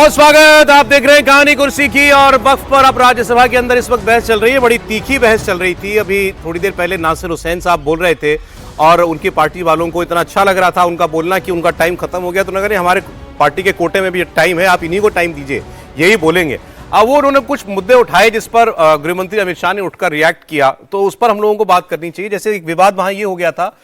बहुत स्वागत। आप देख रहे हैं कहानी कुर्सी की। और वक्फ पर अब राज्यसभा के अंदर इस वक्त बहस चल रही है। बड़ी तीखी बहस चल रही थी। अभी थोड़ी देर पहले नासिर हुसैन साहब बोल रहे थे और उनकी पार्टी वालों को इतना अच्छा लग रहा था उनका बोलना कि उनका टाइम खत्म हो गया। तो नगर हमारे पार्टी के कोटे में भी टाइम है, आप इन्हीं को टाइम दीजिए, यही बोलेंगे। अब वो उन्होंने कुछ मुद्दे उठाए जिस पर गृहमंत्री अमित शाह ने उठकर रिएक्ट किया, तो उस पर हम लोगों को बात करनी चाहिए। जैसे एक विवाद वहां ये हो गया था,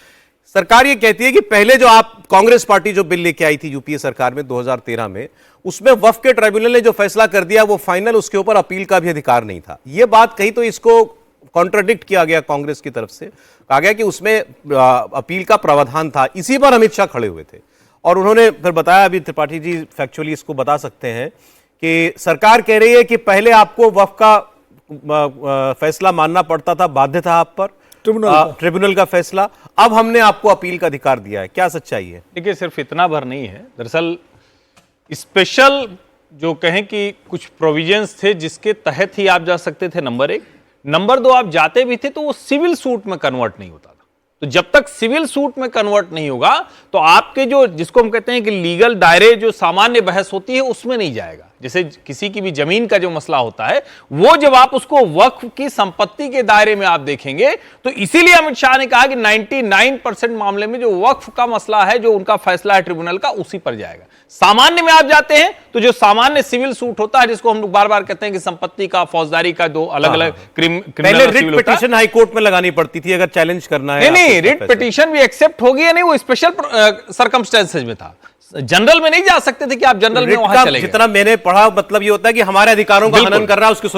सरकार ये कहती है कि पहले जो आप कांग्रेस पार्टी जो बिल लेके आई थी यूपीए सरकार में 2013 में, उसमें वक्फ के ट्राइब्यूनल ने जो फैसला कर दिया वो फाइनल, उसके ऊपर अपील का भी अधिकार नहीं था। ये बात कही तो इसको कॉन्ट्राडिक्ट किया गया कांग्रेस की तरफ से, कहा गया कि उसमें अपील का प्रावधान था। इसी पर अमित शाह खड़े हुए थे और उन्होंने फिर बताया, अभी त्रिपाठी जी फैक्चुअली इसको बता सकते हैं, कि सरकार कह रही है कि पहले आपको वक्फ का फैसला मानना पड़ता था, बाध्य था आप पर ट्रिब्यूनल का फैसला, अब हमने आपको अपील का अधिकार दिया है। क्या सच्चाई है? देखिए, सिर्फ इतना भर नहीं है। दरअसल स्पेशल जो कहें कि कुछ प्रोविजंस थे जिसके तहत ही आप जा सकते थे, नंबर एक। नंबर दो, आप जाते भी थे तो वो सिविल सूट में कन्वर्ट नहीं होता था। तो जब तक सिविल सूट में कन्वर्ट नहीं होगा तो आपके जो, जिसको हम कहते हैं कि लीगल दायरे, जो सामान्य बहस होती है उसमें नहीं जाएगा। जैसे किसी की भी जमीन का जो मसला होता है, वो जब आप उसको वक्फ की संपत्ति के दायरे में आप देखेंगे, तो इसीलिए अमित शाह ने कहा कि 99% मामले में जो वक्फ का मसला है, जो उनका फैसला है ट्रिब्यूनल का, उसी पर जाएगा। सामान्य में आप जाते हैं तो जो सामान्य सिविल सूट होता है, जिसको हम लोग बार बार कहते हैं कि संपत्ति का, फौजदारी का दो अलग अलग पहले रिट पिटीशन हाई कोर्ट में लगानी पड़ती थी अगर चैलेंज करना है। नहीं, रिट पिटीशन भी एक्सेप्ट होगी या नहीं, वो स्पेशल सर्कमस्टेंसेज में था। जनरल में नहीं जा सकते थे कि आप जनरल में वहां चले गए। जितना मैंने पढ़ा, मतलब ये होता है कि हमारे अधिकारों का हनन कर रहा है, उसकी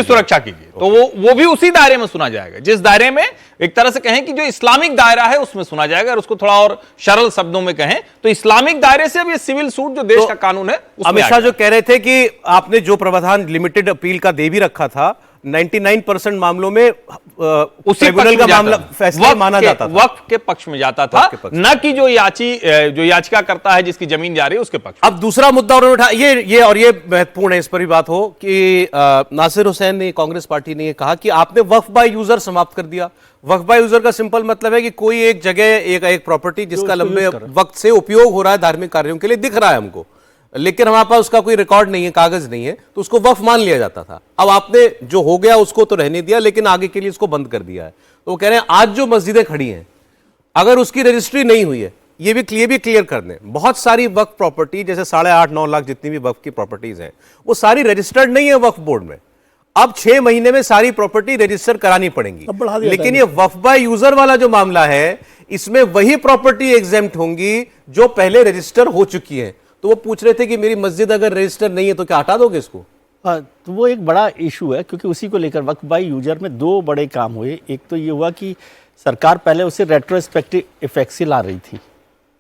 सुरक्षा कीजिए। तो वो भी उसी दायरे में सुना जाएगा, जिस दायरे में एक तरह से कहें कि जो इस्लामिक दायरा है उसमें सुना जाएगा। और उसको थोड़ा और सरल शब्दों में कहें तो इस्लामिक दायरे से अब ये सिविल सूट जो देश का कानून है, अमित शाह जो कह रहे थे कि आपने जो प्रावधान लिमिटेड अपील का दे भी रखा था, 99% मामलों में उसी ट्रिब्यूनल का मामला फैसला माना जाता था, वक्फ के पक्ष में जाता था, न कि जो याचिका करता है जिसकी जमीन जा रही है उसके पक्ष। अब दूसरा मुद्दा उन्होंने उठाया, ये महत्वपूर्ण है, इस पर भी बात हो कि नासिर हुसैन ने, कांग्रेस पार्टी ने कहा कि आपने वक्फ बाय यूजर समाप्त कर दिया। वक्फ बाय यूजर का सिंपल मतलब है कि कोई एक जगह, एक प्रॉपर्टी जिसका लंबे वक्त से उपयोग हो रहा है धार्मिक कार्यों के लिए, दिख रहा है हमको, लेकिन हमारे पास उसका कोई रिकॉर्ड नहीं है, कागज नहीं है, तो उसको वक्फ मान लिया जाता था। अब आपने जो हो गया उसको तो रहने दिया, लेकिन आगे के लिए इसको बंद कर दिया है। तो वो कह रहे हैं आज जो मस्जिदें खड़ी हैं, अगर उसकी रजिस्ट्री नहीं हुई है, ये भी क्लियर कर दें, बहुत सारी वक्फ प्रॉपर्टी, जैसे 8.5-9 लाख जितनी भी वक्फ की प्रॉपर्टीज हैं, वो सारी रजिस्टर्ड नहीं है वक्फ बोर्ड में। अब 6 महीने में सारी प्रॉपर्टी रजिस्टर करानी पड़ेंगी। लेकिन ये वक्फ बाय यूजर वाला जो मामला है, इसमें वही प्रॉपर्टी एग्जेम्प्ट होंगी जो पहले रजिस्टर हो चुकी है। तो वो पूछ रहे थे कि मेरी मस्जिद अगर रजिस्टर नहीं है तो क्या हटा दोगे इसको? तो वो एक बड़ा इशू है, क्योंकि उसी को लेकर वक्फ बाय यूजर में 2 बड़े काम हुए। एक तो ये हुआ कि सरकार पहले उसे रेट्रोस्पेक्टिव इफेक्ट से ला रही थी,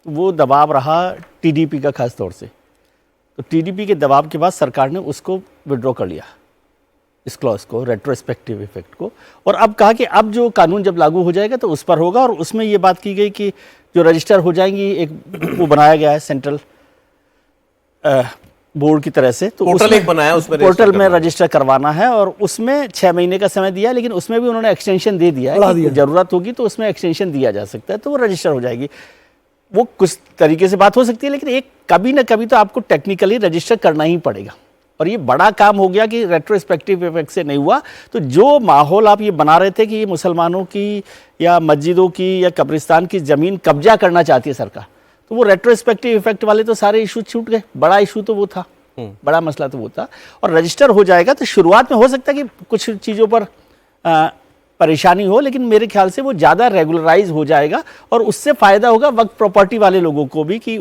वो दबाव रहा टीडीपी का खास तौर से। तो टीडीपी के दबाव के बाद सरकार ने उसको विड्रॉ कर लिया, इस क्लॉज को, रेट्रोस्पेक्टिव इफेक्ट को। और अब कहा कि अब जो कानून जब लागू हो जाएगा तो उस पर होगा। और उसमें ये बात की गई कि जो रजिस्टर हो जाएंगी, एक वो बनाया गया है सेंट्रल बोर्ड की तरह से, तो पोर्टल एक बनाया, उसमें पोर्टल में रजिस्टर करवाना है। और उसमें 6 महीने का समय दिया, लेकिन उसमें भी उन्होंने एक्सटेंशन दे दिया है कि जरूरत होगी तो उसमें एक्सटेंशन दिया जा सकता है, तो वो रजिस्टर हो जाएगी। वो कुछ तरीके से बात हो सकती है, लेकिन एक कभी ना कभी तो आपको टेक्निकली रजिस्टर करना ही पड़ेगा। और ये बड़ा काम हो गया कि रेट्रोस्पेक्टिव इफेक्ट से नहीं हुआ। तो जो माहौल आप ये बना रहे थे कि मुसलमानों की या मस्जिदों की या कब्रिस्तान की ज़मीन कब्जा करना चाहती है सरकार, तो वो रेट्रोस्पेक्टिव इफेक्ट वाले तो सारे इशू छूट गए। बड़ा इशू तो वो था, बड़ा मसला तो वो था। और रजिस्टर हो जाएगा तो शुरुआत में हो सकता है कि कुछ चीज़ों पर परेशानी हो, लेकिन मेरे ख्याल से वो ज़्यादा रेगुलराइज हो जाएगा और उससे फ़ायदा होगा वक्त प्रॉपर्टी वाले लोगों को भी, कि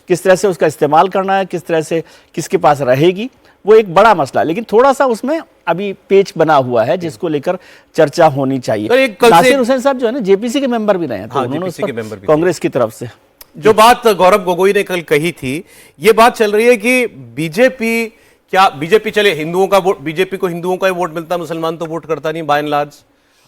किस तरह से उसका इस्तेमाल करना है, किस तरह से किसके पास रहेगी, वो एक बड़ा मसला। लेकिन थोड़ा सा उसमें अभी पेच बना हुआ है जिसको लेकर चर्चा होनी चाहिए। नासिर हुसैन साहब जो है ना, जेपीसी के मेंबर भी रहे हैं, तो उन्होंने कांग्रेस की तरफ से जो बात गौरव गोगोई ने कल कही थी, ये बात चल रही है कि बीजेपी चले हिंदुओं का वोट, बीजेपी को हिंदुओं का ही वोट मिलता है, मुसलमान तो वोट करता नहीं बाय एंड लार्ज।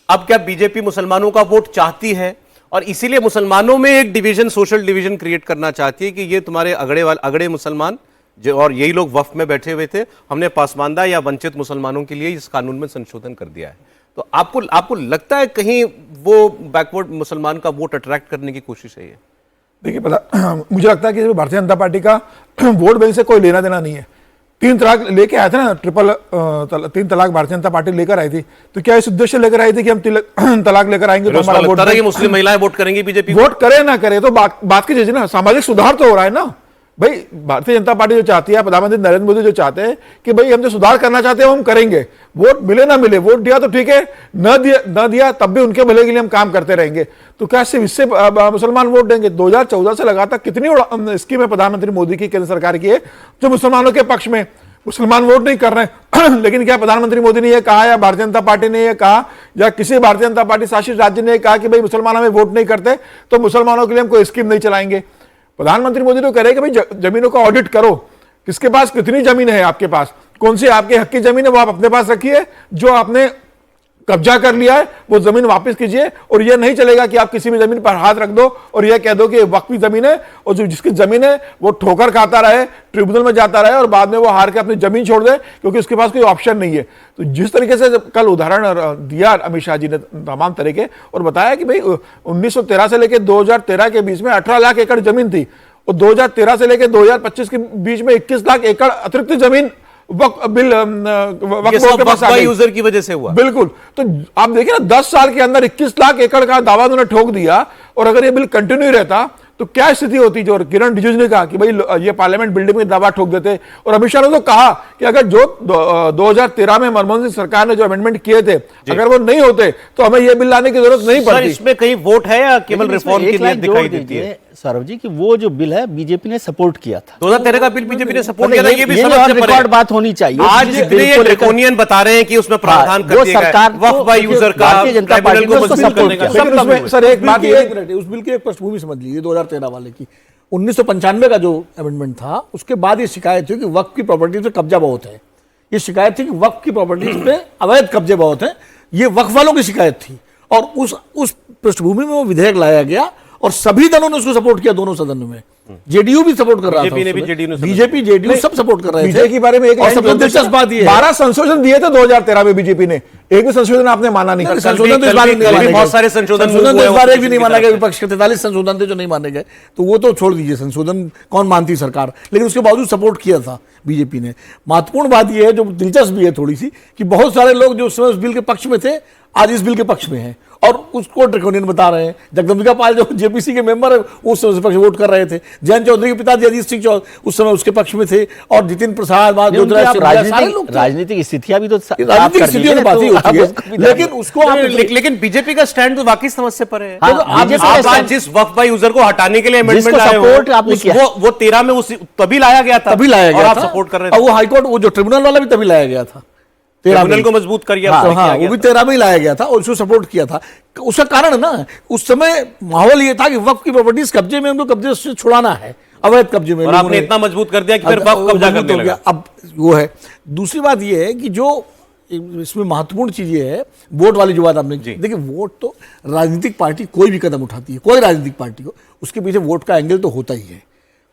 अब क्या बीजेपी मुसलमानों का वोट चाहती है और इसीलिए मुसलमानों में एक डिवीजन, सोशल डिवीजन क्रिएट करना चाहती है कि ये तुम्हारे अगड़े मुसलमान जो, और यही लोग वक्फ में बैठे हुए थे, हमने पासमानदा या वंचित मुसलमानों के लिए इस कानून में संशोधन कर दिया है। तो आपको लगता है कहीं वो बैकवर्ड मुसलमान का वोट अट्रैक्ट करने की कोशिश है? ये देखिए, पता मुझे लगता है कि भारतीय जनता पार्टी का वोट बैंक से कोई लेना देना नहीं है। 3 तलाक लेके आए थे ना, तीन तलाक भारतीय जनता पार्टी लेकर आई थी, तो क्या इस उद्देश्य लेकर आई थी कि हम तलाक लेकर आएंगे तो हमारा वोट, कि मुस्लिम महिलाएं वोट करेंगी बीजेपी, वोट करे ना करे तो बात की चीज है ना, सामाजिक सुधार तो हो रहा है ना भाई। भारतीय जनता पार्टी जो चाहती है, प्रधानमंत्री नरेंद्र मोदी जो चाहते हैं कि भाई हम जो सुधार करना चाहते हैं वो हम करेंगे, वोट मिले ना मिले, वोट दिया तो ठीक है, न दिया तब भी उनके भले के लिए हम काम करते रहेंगे। तो क्या सिर्फ इससे मुसलमान वोट देंगे? 2014 से लगातार कितनी स्कीमें प्रधानमंत्री मोदी की, केंद्र सरकार की है जो मुसलमानों के पक्ष में, मुसलमान वोट नहीं कर रहे हैं लेकिन क्या प्रधानमंत्री मोदी ने यह कहा या भारतीय जनता पार्टी ने यह कहा या किसी भारतीय जनता पार्टी शासित राज्य ने कहा कि भाई मुसलमान हमें वोट नहीं करते तो मुसलमानों के लिए हम कोई स्कीम नहीं चलाएंगे? प्रधानमंत्री मोदी तो कह रहे हैं कि भाई जमीनों का ऑडिट करो, किसके पास कितनी जमीन है, आपके पास कौन सी आपके हक की जमीन है वो आप अपने पास रखिए, जो आपने कब्जा कर लिया है वो जमीन वापस कीजिए। और यह नहीं चलेगा कि आप किसी भी जमीन पर हाथ रख दो और यह कह दो कि वक्फी जमीन है, और जो जिसकी जमीन है वो ठोकर खाता रहे, ट्रिब्यूनल में जाता रहे और बाद में वो हार के अपनी जमीन छोड़ दे क्योंकि उसके पास कोई ऑप्शन नहीं है। तो जिस तरीके से कल उदाहरण दिया अमित शाह जी ने तमाम तरह के, और बताया कि भाई 1913 से लेकर 2013 के बीच में 18 लाख एकड़ जमीन थी और 2013 से लेकर 2025 के बीच में 21 लाख एकड़ अतिरिक्त जमीन बिल यूजर की वजह से हुआ। बिल्कुल। तो आप देखिए ना, 10 साल के अंदर 21 लाख एकड़ का दावा उन्होंने ठोक दिया, और अगर ये बिल कंटिन्यू रहता तो क्या स्थिति होती? जो किरण रिजिजू ने कहा कि भाई ये पार्लियामेंट बिल्डिंग में दावा ठोक देते, और अमित शाह ने तो कहा कि अगर जो 2013 में मनमोहन सिंह सरकार ने जो अमेंडमेंट किए थे अगर वो नहीं होते तो हमें ये बिल लाने की जरूरत नहीं पड़ती। इसमें कहीं वोट है या केवल रिफॉर्म की नीयत दिखाई देती है? सौरभ जी कि वो जो बिल है बीजेपी ने सपोर्ट किया था, 2013 का बिल बीजेपी ने सपोर्ट किया था, ये भी समझ से परे रिकॉर्ड बात होनी चाहिए। आज ये ड्रैकोनियन बता रहे हैं कि उसमें प्रावधान कर दिया गया है, वक्फ बाय यूजर का, भारतीय जनता पार्टी को सपोर्ट किया। सर एक बात ये, उस बिल की एक पृष्ठभूमि समझ लीजिए 2013 वाले की। 1995 का जो अमेंडमेंट था उसके बाद ये शिकायत थी कि वक्फ की प्रॉपर्टीज पे कब्जा बहुत है। ये शिकायत थी कि वक्फ की प्रॉपर्टीज पे अवैध कब्जे बहुत हैं, ये वक्फ वालों की शिकायत थी। और उस पृष्ठभूमि में वो विधेयक लाया गया और सभी दलों ने उसको सपोर्ट किया, दोनों सदनों में। जेडीयू भी सपोर्ट कर रहा था, बीजेपी जेडीयू सब सपोर्ट कर रहे थे। बीजेपी के बारे में एक सबसे दिलचस्प बात ये 12 संशोधन दिए थे 2013 में बीजेपी ने, एक भी संशोधन आपने माना नहीं। संशोधन तो इस बार बहुत सारे संशोधन इस बार एक भी नहीं माना गया। विपक्ष के 43 संशोधन थे जो नहीं माने गए, तो वो तो छोड़ दीजिए, संशोधन कौन मानती सरकार, लेकिन उसके बावजूद सपोर्ट किया था बीजेपी ने। महत्वपूर्ण बात यह है जो दिलचस्प भी है थोड़ी सी, कि बहुत सारे लोग जो उस समय उस बिल के पक्ष में थे आज इस बिल के पक्ष में हैं और उसको ड्रैकोनियन बता रहे हैं। जगदम्बिका पाल जो जेपीसी के मेंबर है उस समय पक्ष वोट कर रहे थे, जयंत चौधरी के पिताजी अजीत सिंह उस समय उसके पक्ष में थे, और जितिन प्रसाद राजनीतिक स्थितियां भी तो राजनीतिक स्थितियों में बात ही होती है, लेकिन उसको लेकिन बीजेपी का स्टैंड तो वाकई समझ से परे है। आप जिस वक्फ बाय यूजर को हटाने के लिए अमेंडमेंट लाए हो, वो 13 में तभी लाया गया था, तभी लाया गया था, सपोर्ट कर रहे थे। वो हाईकोर्ट वो जो ट्रिब्यूनल वाला भी तभी लाया गया था, ट्रिब्यूनल को मजबूत कर गया। वो भी 13 में ही लाया गया था और उसको सपोर्ट किया था। उसका कारण ना उस समय माहौल ये था कि वक्फ की प्रॉपर्टीज कब्जे में, उनको कब्जे से छुड़ाना है, अवैध कब्जे में, और आपने इतना मजबूत कर दिया कि फिर वक्फ कब्जा करने लगा। अब वो है। दूसरी बात ये है कि जो इसमें महत्वपूर्ण चीज ये है, वोट वाली जो बात आपने, देखिए वोट तो राजनीतिक पार्टी कोई भी कदम उठाती है, कोई राजनीतिक पार्टी को, उसके पीछे वोट का एंगल तो होता ही है।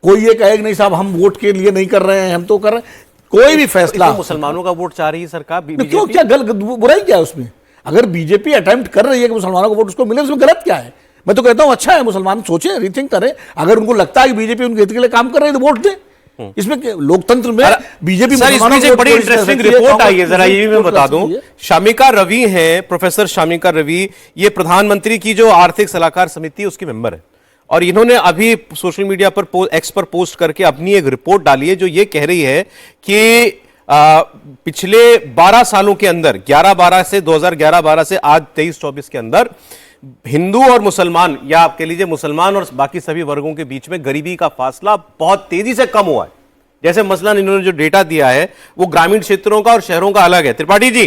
कोई ये कहे कि नहीं साहब हम वोट के लिए नहीं कर रहे हैं, हम तो कर रहे हैं। कोई भी फैसला, मुसलमानों का वोट चाह रही है सरकार, क्यों, क्या बुराई क्या है उसमें? अगर बीजेपी अटेम्प्ट कर रही है कि मुसलमानों को वोट उसको मिले, उसमें गलत क्या है? मैं तो कहता हूं अच्छा है, मुसलमान सोचे, रीथिंक करें। अगर उनको लगता है कि बीजेपी उनके हित के लिए काम कर रही है तो वोट दें। इसमें लोकतंत्र में बीजेपी बड़ी इंटरेस्टिंग रिपोर्ट आई है, जरा ये भी मैं बता दूं। शामिका रवि हैं, प्रोफेसर शामिका रवि, ये प्रधानमंत्री की जो आर्थिक सलाहकार समिति है उसकी मेंबर है, और इन्होंने अभी सोशल मीडिया पर एक्स पर पोस्ट करके अपनी एक रिपोर्ट डाली है जो ये कह रही है कि पिछले 12 सालों के अंदर 11-12 से 2011-12 से आज 23-24 के अंदर हिंदू और मुसलमान, या आप कह लीजिए मुसलमान और बाकी सभी वर्गों के बीच में गरीबी का फासला बहुत तेजी से कम हुआ है। जैसे मसलन इन्होंने जो डेटा दिया है वो ग्रामीण क्षेत्रों का और शहरों का अलग है। त्रिपाठी जी,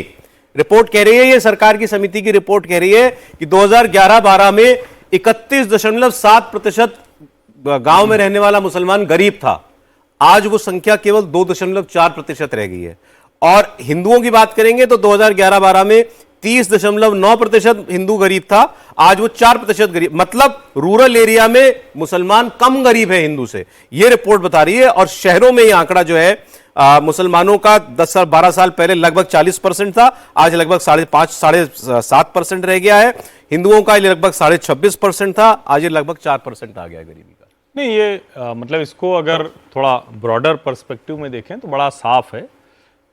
रिपोर्ट कह रही है, ये सरकार की समिति की रिपोर्ट कह रही है कि 2011-12 में 31.7% गांव में रहने वाला मुसलमान गरीब था, आज वो संख्या केवल 2.4% रह गई है। और हिंदुओं की बात करेंगे तो 2011-12 में 30.9% हिंदू गरीब था, आज वो 4% गरीब, मतलब रूरल एरिया में मुसलमान कम गरीब है हिंदू से, ये रिपोर्ट बता रही है। और शहरों में ये आंकड़ा जो है मुसलमानों का 10-12 साल पहले लगभग 40% था, आज लगभग 5.5-7% रह गया है। हिंदुओं का ये लगभग 26.5% था, आज ये लगभग 4% आ गया है गरीबी का। नहीं, ये मतलब इसको अगर थोड़ा ब्रॉडर पर्सपेक्टिव में देखें तो बड़ा साफ है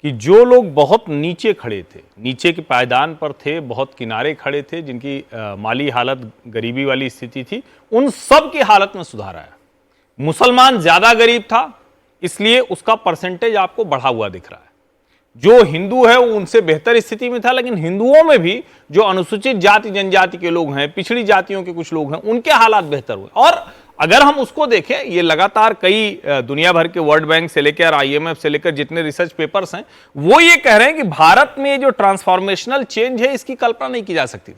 कि जो लोग बहुत नीचे खड़े थे, नीचे के पायदान पर थे, बहुत किनारे खड़े थे, जिनकी माली हालत गरीबी वाली स्थिति थी, उन सब की हालत में सुधार आया। मुसलमान ज्यादा गरीब था, इसलिए उसका परसेंटेज आपको बढ़ा हुआ दिख रहा है। जो हिंदू है वो उनसे बेहतर स्थिति में था, लेकिन हिंदुओं में भी जो अनुसूचित जाति जनजाति के लोग हैं, पिछड़ी जातियों के कुछ लोग हैं, उनके हालात बेहतर हुए। और अगर हम उसको देखें, ये लगातार कई दुनिया भर के वर्ल्ड बैंक से लेकर IMF से लेकर जितने रिसर्च पेपर्स हैं, वो ये कह रहे हैं कि भारत में जो ट्रांसफॉर्मेशनल चेंज है, इसकी कल्पना नहीं की जा सकती।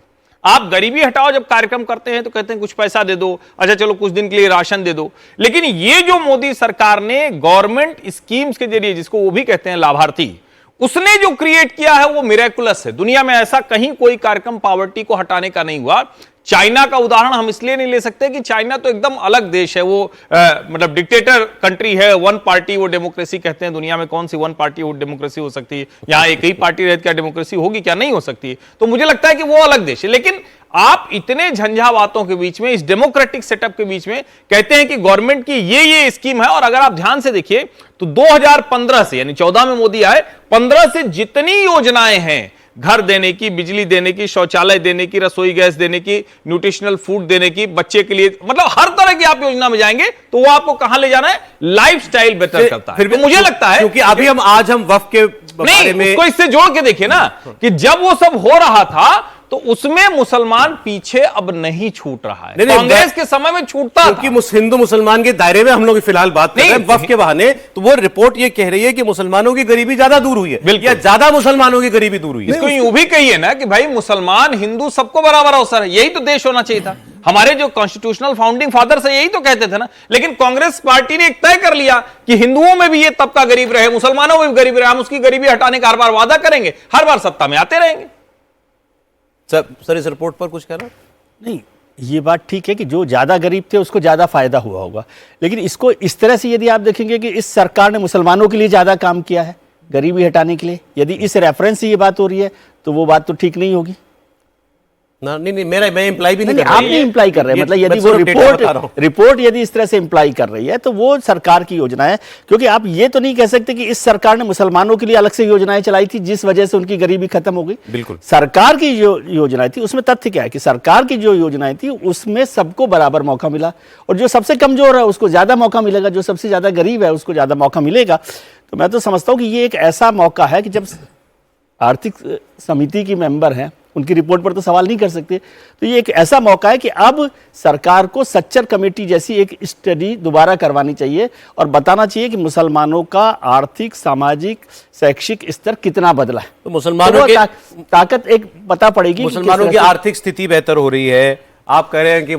आप गरीबी हटाओ जब कार्यक्रम करते हैं तो कहते हैं कुछ पैसा दे दो, अच्छा चलो कुछ दिन के लिए राशन दे दो, लेकिन ये जो मोदी सरकार ने गवर्नमेंट स्कीम्स के जरिए, जिसको वो भी कहते हैं लाभार्थी, उसने जो क्रिएट किया है वो मिरेकुलस है। दुनिया में ऐसा कहीं कोई कार्यक्रम पॉवर्टी को हटाने का नहीं हुआ। चाइना का उदाहरण हम इसलिए नहीं ले सकते कि चाइना तो एकदम अलग देश है, वो मतलब डिक्टेटर कंट्री है, वन पार्टी वो डेमोक्रेसी कहते हैं। दुनिया में कौन सी वन पार्टी वो डेमोक्रेसी हो सकती है? यहां एक ही पार्टी रहती, क्या डेमोक्रेसी होगी? क्या नहीं हो सकती? तो मुझे लगता है कि वो अलग देश है। लेकिन आप इतने झंझावातों के बीच में, इस डेमोक्रेटिक सेटअप के बीच में कहते हैं कि गवर्नमेंट की ये स्कीम है। और अगर आप ध्यान से देखिए तो 2015 से, यानी 14 में मोदी आए, 15 से जितनी योजनाएं हैं, घर देने की, बिजली देने की, शौचालय देने की, रसोई गैस देने की, न्यूट्रिशनल फूड देने की, बच्चे के लिए, मतलब हर तरह की आप योजना में जाएंगे तो वो आपको कहां ले जाना है? लाइफस्टाइल बेटर करता है। फिर भी मुझे लगता है, क्योंकि अभी हम वक्फ के बारे में, उसको इससे जोड़ के देखिए ना कि जब वो सब हो रहा था तो उसमें मुसलमान पीछे अब नहीं छूट रहा है। कांग्रेस के समय में छूटता था, क्योंकि हिंदू मुसलमान के दायरे में हम लोग फिलहाल बात कर रहे हैं वक्फ के बहाने। तो वो रिपोर्ट ये कह रही है कि मुसलमानों की गरीबी ज्यादा दूर हुई है, या ज्यादा मुसलमानों की गरीबी दूर हुई है। इसको यूं भी कहिए ना कि भाई मुसलमान हिंदू सबको बराबर अवसर है, यही तो देश होना चाहिए था। हमारे जो कॉन्स्टिट्यूशनल फाउंडिंग फादर्स है यही तो कहते थे ना। लेकिन कांग्रेस पार्टी ने एक तय कर लिया कि हिंदुओं में भी ये तबका गरीब रहे, मुसलमानों में भी गरीब रहे, हम उसकी गरीबी हटाने का हर बार वादा करेंगे, हर बार सत्ता में आते रहेंगे। सर इस रिपोर्ट पर कुछ कहना? नहीं, ये बात ठीक है कि जो ज़्यादा गरीब थे उसको ज़्यादा फायदा हुआ होगा, लेकिन इसको इस तरह से यदि आप देखेंगे कि इस सरकार ने मुसलमानों के लिए ज़्यादा काम किया है गरीबी हटाने के लिए, यदि इस रेफरेंस से ये बात हो रही है तो वो बात तो ठीक नहीं होगी ना। नहीं, मैं इंप्लाई भी नहीं कर आप नहीं इंप्लाई कर रहे हैं। मतलब यदि वो रिपोर्ट यदि इस तरह से इंप्लाई कर रही है तो वो सरकार की योजना है। क्योंकि आप ये तो नहीं कह सकते कि इस सरकार ने मुसलमानों के लिए अलग से योजनाएं चलाई थी जिस वजह से उनकी गरीबी खत्म हो गई। बिल्कुल, सरकार की जो योजनाएं थी उसमें तथ्य क्या है कि सरकार की जो योजनाएं थी उसमें सबको बराबर मौका मिला, और जो सबसे कमजोर है उसको ज्यादा मौका मिलेगा, जो सबसे ज्यादा गरीब है उसको ज्यादा मौका मिलेगा। तो मैं तो समझता हूं कि ये एक ऐसा मौका है कि जब आर्थिक समिति की मेंबर हैं, उनकी रिपोर्ट पर तो सवाल नहीं कर सकते, तो ये एक ऐसा मौका है कि अब सरकार को सच्चर कमेटी जैसी एक स्टडी दोबारा करवानी चाहिए और बताना चाहिए कि मुसलमानों का आर्थिक, सामाजिक, शैक्षिक स्तर कितना बदला है। तो मुसलमानों की ताकत एक पता पड़ेगी। मुसलमानों की आर्थिक स्थिति बेहतर हो रही है। आप कह रहे हैं कि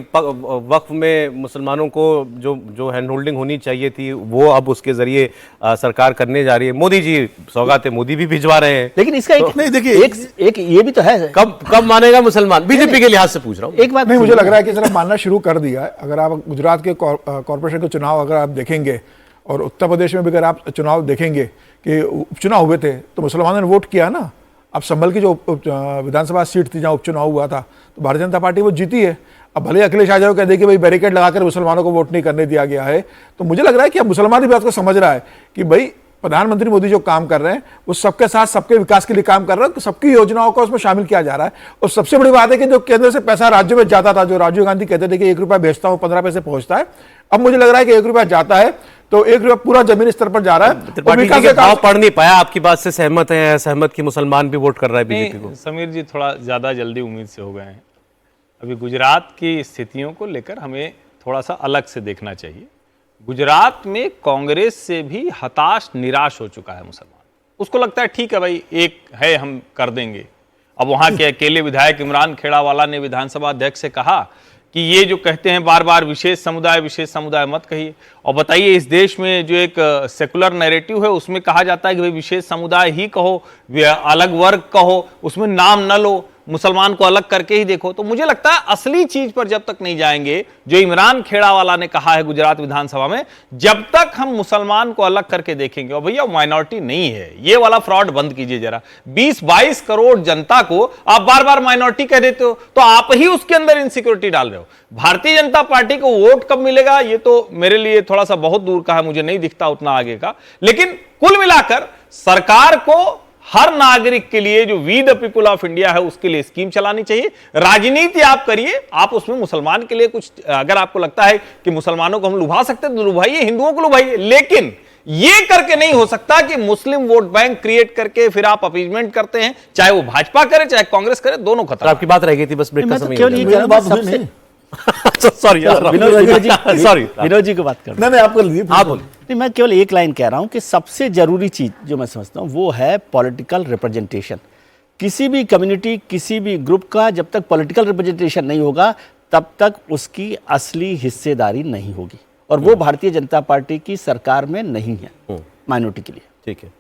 वक्फ में मुसलमानों को जो हैंड होल्डिंग होनी चाहिए थी वो अब उसके जरिए सरकार करने जा रही है। मोदी जी सौगातें मोदी भी भिजवा रहे हैं, लेकिन इसका तो, नहीं देखिए एक ये भी तो है, कब मानेगा मुसलमान? बीजेपी के लिहाज से पूछ रहा हूँ। एक बात नहीं, मुझे लग रहा है कि सिर्फ मानना शुरू कर दिया है। अगर आप गुजरात के कॉरपोरेशन के चुनाव अगर आप देखेंगे और उत्तर प्रदेश में भी अगर आप चुनाव देखेंगे कि उपचुनाव हुए थे तो मुसलमानों ने वोट किया ना। अब संभल की जो विधानसभा सीट थी जहाँ उपचुनाव हुआ था तो भारतीय जनता पार्टी वो जीती है। अब भले अखिलेश यादव कह दे कि भाई बैरिकेड लगाकर मुसलमानों को वोट नहीं करने दिया गया है, तो मुझे लग रहा है कि अब मुसलमान भी बात को समझ रहा है कि भाई प्रधानमंत्री मोदी जो काम कर रहे हैं वो सबके साथ सबके विकास के लिए काम कर रहे हैं, सबकी योजनाओं को उसमें शामिल किया जा रहा है। और सबसे बड़ी बात है कि जो केंद्र से पैसा राज्यों में जाता था, जो राजीव गांधी कहते थे कि 1 रुपया भेजता हूं 15 पैसे पहुंचता है, अब मुझे लग रहा है कि 1 रुपया जाता है तो 1 रुपया पूरा जमीनी स्तर पर जा रहा है। त्रिपाठी जी के भाव पढ़ नहीं पाया, आपकी बात से सहमत है, सहमत कि मुसलमान भी वोट कर रहा है बीजेपी को? समीर जी थोड़ा ज्यादा जल्दी उम्मीद से हो गए हैं। अभी गुजरात की स्थितियों को लेकर हमें थोड़ा सा अलग से देखना चाहिए। गुजरात में कांग्रेस से भी हताश, निराश हो चुका है मुसलमान। उसको लगता है ठीक है भाई, एक है हम कर देंगे। अब वहां के अकेले विधायक इमरान खेड़ावाला ने विधानसभा अध्यक्ष से कहा कि ये जो कहते हैं बार बार विशेष समुदाय मत कहिए। और बताइए, इस देश में जो एक सेकुलर नैरेटिव है उसमें कहा जाता है कि भाई विशेष समुदाय ही कहो, अलग वर्ग कहो, उसमें नाम न लो। मुसलमान को अलग करके ही देखो। तो मुझे लगता है असली चीज पर जब तक नहीं जाएंगे, जो इमरान खेड़ावाला ने कहा है गुजरात विधानसभा में, जब तक हम मुसलमान को अलग करके देखेंगे, और भैया माइनॉरिटी नहीं है, ये वाला फ्रॉड बंद कीजिए जरा। 20-22 करोड़ जनता को आप बार बार माइनॉरिटी कह देते हो, तो आप ही उसके अंदर इनसिक्योरिटी डाल रहे हो। भारतीय जनता पार्टी को वोट कब मिलेगा ये तो मेरे लिए थोड़ा सा बहुत दूर का है, मुझे नहीं दिखता उतना आगे का। लेकिन कुल मिलाकर सरकार को हर नागरिक के लिए, जो we the people of India है, उसके लिए स्कीम चलानी चाहिए। राजनीति आप करिए, आप उसमें मुसलमान के लिए कुछ, अगर आपको लगता है कि मुसलमानों को हम लुभा सकते हैं तो लुभाइए, हिंदुओं को लुभाइए, लेकिन ये करके नहीं हो सकता कि मुस्लिम वोट बैंक क्रिएट करके फिर आप अपीजमेंट करते हैं, चाहे वो भाजपा करे चाहे कांग्रेस करे, दोनों खतरा। आपकी बात रह गई थी, बस ब्रेक का मैं तो समय केवल ये कह रहा हूं, बात सबसे- नहीं। सॉरी विनोद जी को बात कर नहीं आप कर लीजिए। आप बोलिए। नहीं, मैं केवल एक लाइन कह रहा हूं कि सबसे जरूरी चीज जो मैं समझता हूं वो है पॉलिटिकल रिप्रेजेंटेशन। किसी भी कम्युनिटी, किसी भी ग्रुप का जब तक पॉलिटिकल रिप्रेजेंटेशन नहीं होगा तब तक उसकी असली हिस्सेदारी नहीं होगी, और वो भारतीय जनता पार्टी की सरकार में नहीं है माइनॉरिटी के लिए। ठीक है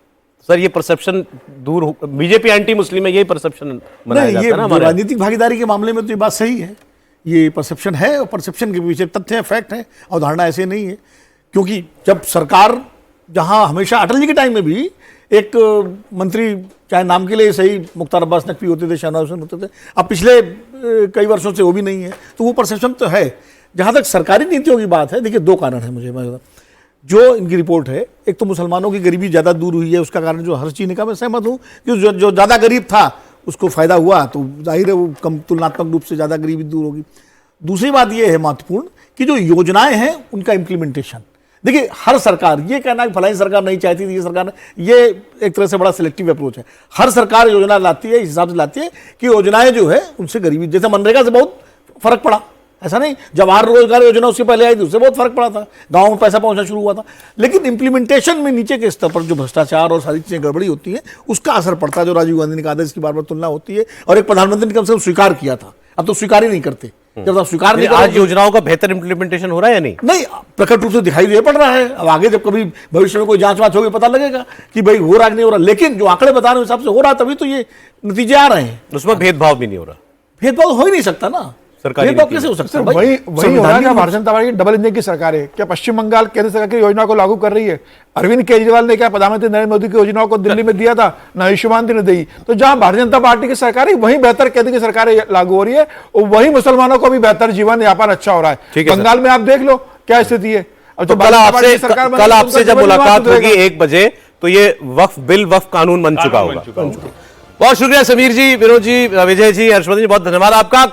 सर, ये परसेप्शन दूर हो, बीजेपी एंटी मुस्लिम है, यही परसेप्शन बनाया नहीं, जाता ये है ना हमारे। राजनीतिक भागीदारी के मामले में तो ये बात सही है, ये परसेप्शन है, और परसेप्शन के पीछे तथ्य है, फैक्ट है, अवधारणा ऐसे नहीं है। क्योंकि जब सरकार, जहां हमेशा अटल जी के टाइम में भी एक मंत्री, चाहे नाम के लिए सही, मुख्तार अब्बास नकवी होते थे, शहनवाज हुसैन होते थे, अब पिछले कई वर्षों से वो भी नहीं है, तो वो परसेप्शन तो है। जहां तक सरकारी नीतियों की बात है, देखिए 2 कारण है मुझे, मैं जो इनकी रिपोर्ट है, एक तो मुसलमानों की गरीबी ज़्यादा दूर हुई है, उसका कारण जो हर चीज़ का मैं सहमत हूँ कि जो ज़्यादा गरीब था उसको फ़ायदा हुआ, तो जाहिर है वो कम तुलनात्मक रूप से ज़्यादा गरीबी दूर होगी। दूसरी बात ये है महत्वपूर्ण कि जो योजनाएं हैं उनका इम्प्लीमेंटेशन। देखिए हर सरकार, ये कहना कि फलानी सरकार नहीं चाहती थी, ये सरकार, ये एक तरह से बड़ा सिलेक्टिव अप्रोच है। हर सरकार योजना लाती है, इस हिसाब से लाती है कि योजनाएं जो है उनसे गरीबी, जैसे मनरेगा से बहुत फर्क पड़ा, ऐसा नहीं, जवाहर रोजगार योजना उससे पहले आई थी, उससे बहुत फर्क पड़ा था, गांव में पैसा पहुंचना शुरू हुआ था। लेकिन इंप्लीमेंटेशन में नीचे के स्तर पर जो भ्रष्टाचार और सारी चीजें गड़बड़ी होती है, उसका असर पड़ता है। जो राजीव गांधी ने कहा था, इसकी बार बार तुलना होती है, और एक प्रधानमंत्री ने कम से कम स्वीकार किया था, अब तो स्वीकार ही नहीं करते। जब आप स्वीकार नहीं आज करोगे, योजनाओं का बेहतर इंप्लीमेंटेशन हो रहा है या नहीं? नहीं, प्रकट रूप से दिखाई दे पड़ रहा है। अब आगे जब कभी भविष्य में कोई जांच वाच होगी पता लगेगा कि भाई हो रहा कि नहीं हो रहा, लेकिन जो आंकड़े बता रहे हैं हिसाब से हो रहा, तभी तो ये नतीजे आ रहे हैं। उसमें भेदभाव भी नहीं हो रहा, भेदभाव हो ही नहीं सकता ना, सरकारी भेदभाव नीति कैसे हो में। सकता है? वही हो रहा है कि भारतीय जनता पार्टी की डबल इंजन की सरकार है। क्या पश्चिम बंगाल केंद्र सरकार की योजना को लागू कर रही है? अरविंद केजरीवाल ने क्या प्रधानमंत्री नरेंद्र मोदी की योजनाओं को दिल्ली में दिया था, ना आयुष्मान ने दी। तो जहां भारतीय जनता पार्टी की सरकार है, वहीं बेहतर केंद्र की सरकार लागू हो रही है, और वहीं मुसलमानों को भी बेहतर जीवन यापन अच्छा हो रहा है। बंगाल में आप देख लो क्या स्थिति है। तो कल आपसे जब मुलाकात होगी 1 बजे, तो ये वक्फ बिल, वक्फ कानून बन चुका होगा। बहुत शुक्रिया समीर जी, विनोद जी, विजय जी, हर्षवर्धन जी, बहुत धन्यवाद आपका।